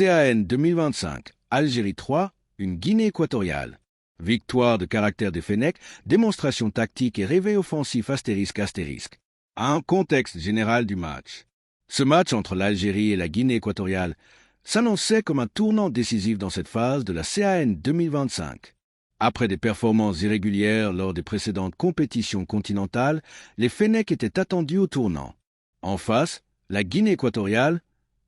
CAN 2025, Algérie 3, une Guinée équatoriale. Victoire de caractère des Fennecs, démonstration tactique et réveil offensif ***. Un contexte général du match. Ce match entre l'Algérie et la Guinée équatoriale s'annonçait comme un tournant décisif dans cette phase de la CAN 2025. Après des performances irrégulières lors des précédentes compétitions continentales, les Fennecs étaient attendus au tournant. En face, la Guinée équatoriale,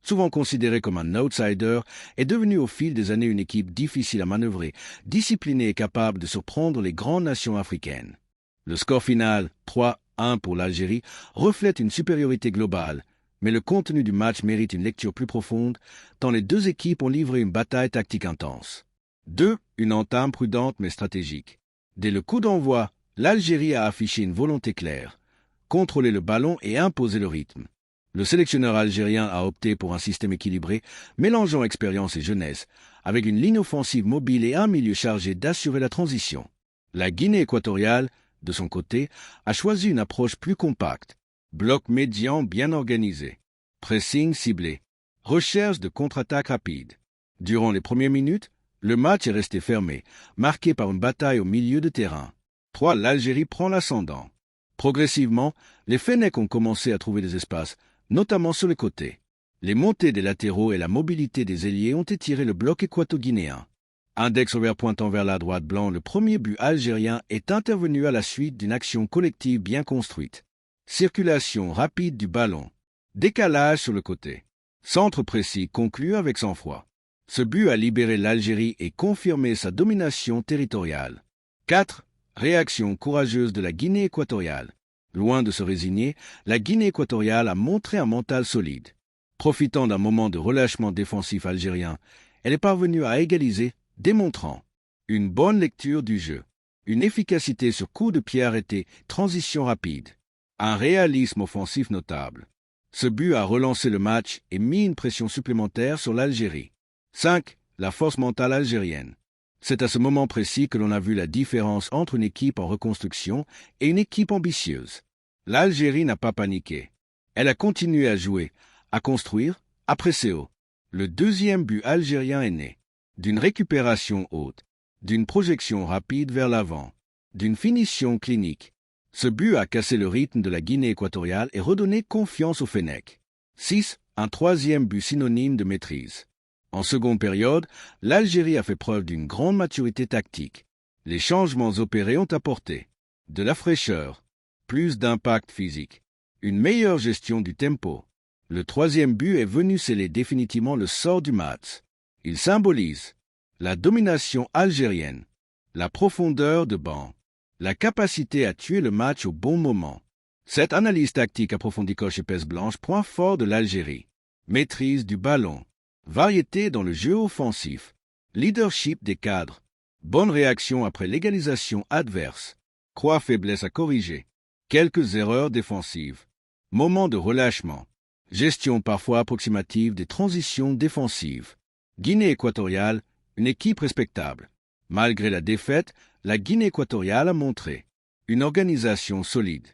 souvent considérée comme un outsider, est devenue au fil des années une équipe difficile à manœuvrer, disciplinée et capable de surprendre les grandes nations africaines. Le score final, 3-1 pour l'Algérie, reflète une supériorité globale, mais le contenu du match mérite une lecture plus profonde, tant les deux équipes ont livré une bataille tactique intense. 2. Une entame prudente mais stratégique. Dès le coup d'envoi, l'Algérie a affiché une volonté claire, contrôler le ballon et imposer le rythme. Le sélectionneur algérien a opté pour un système équilibré, mélangeant expérience et jeunesse, avec une ligne offensive mobile et un milieu chargé d'assurer la transition. La Guinée équatoriale, de son côté, a choisi une approche plus compacte, bloc médian bien organisé, pressing ciblé, recherche de contre-attaque rapide. Durant les premières minutes, le match est resté fermé, marqué par une bataille au milieu de terrain. 3. L'Algérie prend l'ascendant. Progressivement, les Fennecs ont commencé à trouver des espaces, notamment sur les côtés. Les montées des latéraux et la mobilité des ailiers ont étiré le bloc équato-guinéen. Index ouvert pointant vers la droite blanc, le premier but algérien est intervenu à la suite d'une action collective bien construite. Circulation rapide du ballon. Décalage sur le côté. Centre précis conclu avec sang-froid. Ce but a libéré l'Algérie et confirmé sa domination territoriale. 4. Réaction courageuse de la Guinée équatoriale. Loin de se résigner, la Guinée équatoriale a montré un mental solide. Profitant d'un moment de relâchement défensif algérien, elle est parvenue à égaliser, démontrant une bonne lecture du jeu, une efficacité sur coup de pied arrêté, transition rapide, un réalisme offensif notable. Ce but a relancé le match et mis une pression supplémentaire sur l'Algérie. 5. La force mentale algérienne. C'est à ce moment précis que l'on a vu la différence entre une équipe en reconstruction et une équipe ambitieuse. L'Algérie n'a pas paniqué. Elle a continué à jouer, à construire, à presser haut. Le deuxième but algérien est né d'une récupération haute, d'une projection rapide vers l'avant, d'une finition clinique. Ce but a cassé le rythme de la Guinée équatoriale et redonné confiance aux Fennecs. 6. Un troisième but synonyme de maîtrise. En seconde période, l'Algérie a fait preuve d'une grande maturité tactique. Les changements opérés ont apporté de la fraîcheur, plus d'impact physique, une meilleure gestion du tempo. Le troisième but est venu sceller définitivement le sort du match. Il symbolise la domination algérienne, la profondeur de banc, la capacité à tuer le match au bon moment. Cette analyse tactique approfondie coche épaisse blanche, point fort de l'Algérie. Maîtrise du ballon. Variété dans le jeu offensif, leadership des cadres, bonne réaction après l'égalisation adverse, croix faiblesse à corriger, quelques erreurs défensives, moment de relâchement, gestion parfois approximative des transitions défensives. Guinée équatoriale, une équipe respectable. Malgré la défaite, la Guinée équatoriale a montré une organisation solide,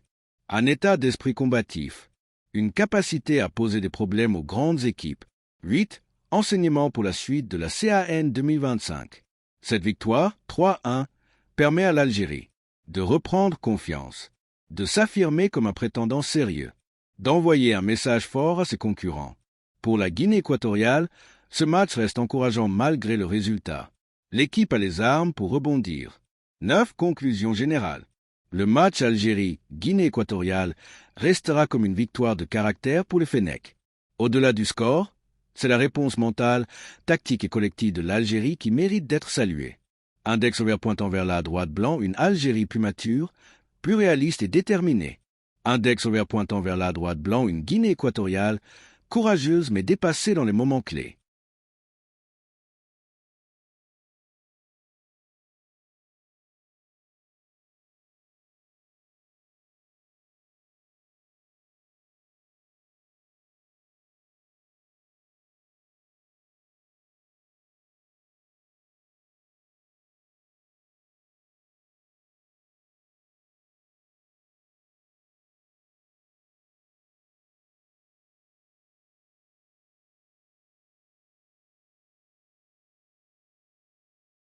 un état d'esprit combatif, une capacité à poser des problèmes aux grandes équipes. 8. Enseignement pour la suite de la CAN 2025. Cette victoire, 3-1, permet à l'Algérie de reprendre confiance, de s'affirmer comme un prétendant sérieux, d'envoyer un message fort à ses concurrents. Pour la Guinée équatoriale, ce match reste encourageant malgré le résultat. L'équipe a les armes pour rebondir. 9. Conclusion générale. Le match Algérie-Guinée équatoriale restera comme une victoire de caractère pour les Fennecs. Au-delà du score, c'est la réponse mentale, tactique et collective de l'Algérie qui mérite d'être saluée. Index ouvert pointant vers la droite blanc, une Algérie plus mature, plus réaliste et déterminée. Index ouvert pointant vers la droite blanc, une Guinée équatoriale, courageuse mais dépassée dans les moments clés.